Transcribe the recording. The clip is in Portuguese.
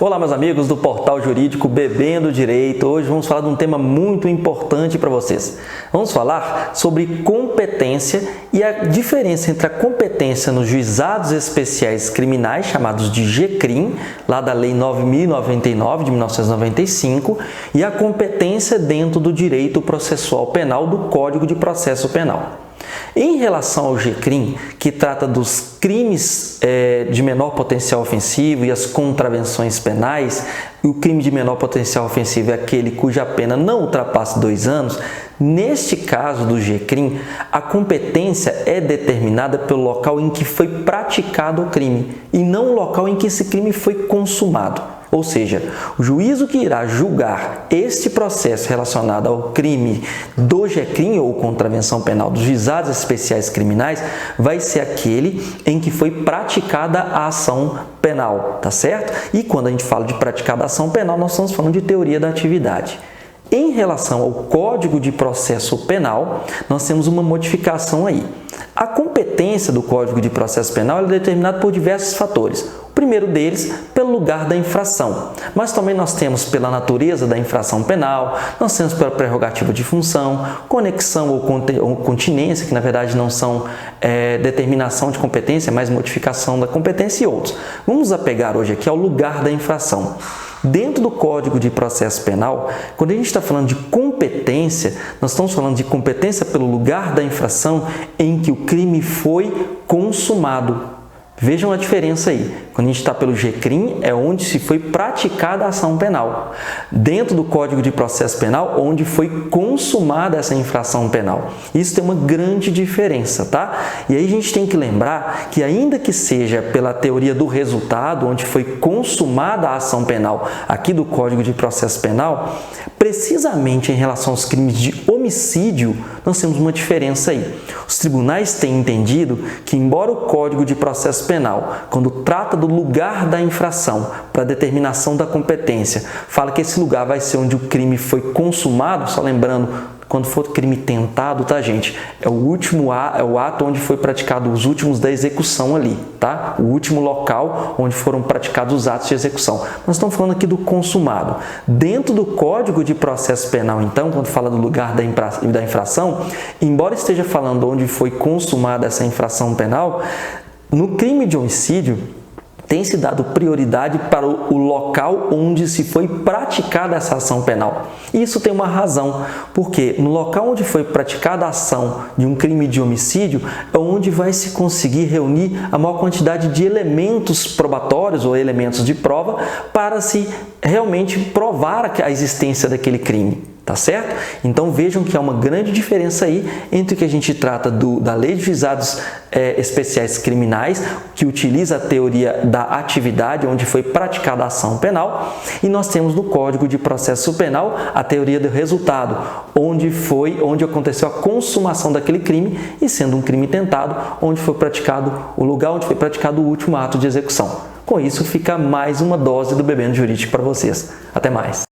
Olá, meus amigos do Portal Jurídico Bebendo Direito. Hoje vamos falar de um tema muito importante para vocês. Vamos falar sobre competência e a diferença entre a competência nos juizados especiais criminais, chamados de GCRIM, lá da Lei 9.099 de 1995, e a competência dentro do direito processual penal do Código de Processo Penal. Em relação ao GCRIM, que trata dos crimes de menor potencial ofensivo e as contravenções penais, e o crime de menor potencial ofensivo é aquele cuja pena não ultrapasse 2 anos, neste caso do GCRIM, a competência é determinada pelo local em que foi praticado o crime e não o local em que esse crime foi consumado. Ou seja, o juízo que irá julgar este processo relacionado ao crime do GCRIM ou contravenção penal dos juizados especiais criminais vai ser aquele em que foi praticada a ação penal, tá certo? E quando a gente fala de praticada a ação penal, nós estamos falando de teoria da atividade. Em relação ao Código de Processo Penal, nós temos uma modificação aí. A competência do Código de Processo Penal é determinada por diversos fatores. O primeiro deles, pelo lugar da infração, mas também nós temos pela natureza da infração penal, nós temos pela prerrogativa de função, conexão ou continência, que na verdade não são determinação de competência, mas modificação da competência e outros. Vamos apegar hoje aqui ao lugar da infração. Dentro do Código de Processo Penal, quando a gente está falando de competência, nós estamos falando de competência pelo lugar da infração em que o crime foi consumado. Vejam a diferença aí. Quando a gente está pelo GCRIM, é onde se foi praticada a ação penal. Dentro do Código de Processo Penal, onde foi consumada essa infração penal. Isso tem uma grande diferença, tá? E aí a gente tem que lembrar que ainda que seja pela teoria do resultado, onde foi consumada a ação penal aqui do Código de Processo Penal, precisamente em relação aos crimes de homicídio, nós temos uma diferença aí. Os tribunais têm entendido que, embora o Código de Processo Penal, quando trata do lugar da infração para determinação da competência, fala que esse lugar vai ser onde o crime foi consumado, só lembrando, quando for crime tentado, tá, gente? É o ato onde foi praticado os últimos da execução ali, tá? O último local onde foram praticados os atos de execução. Nós estamos falando aqui do consumado. Dentro do Código de Processo Penal, então, quando fala do lugar da infração, embora esteja falando onde foi consumada essa infração penal, no crime de homicídio, tem se dado prioridade para o local onde se foi praticada essa ação penal. Isso tem uma razão, porque no local onde foi praticada a ação de um crime de homicídio é onde vai se conseguir reunir a maior quantidade de elementos probatórios ou elementos de prova para se realmente provar a existência daquele crime. Tá certo? Então vejam que há uma grande diferença aí entre o que a gente trata da Lei de Juizados Especiais Criminais, que utiliza a teoria da atividade, onde foi praticada a ação penal, e nós temos no Código de Processo Penal a teoria do resultado, onde aconteceu a consumação daquele crime e, sendo um crime tentado, onde foi praticado o lugar onde foi praticado o último ato de execução. Com isso, fica mais uma dose do Bebendo Jurídico para vocês. Até mais!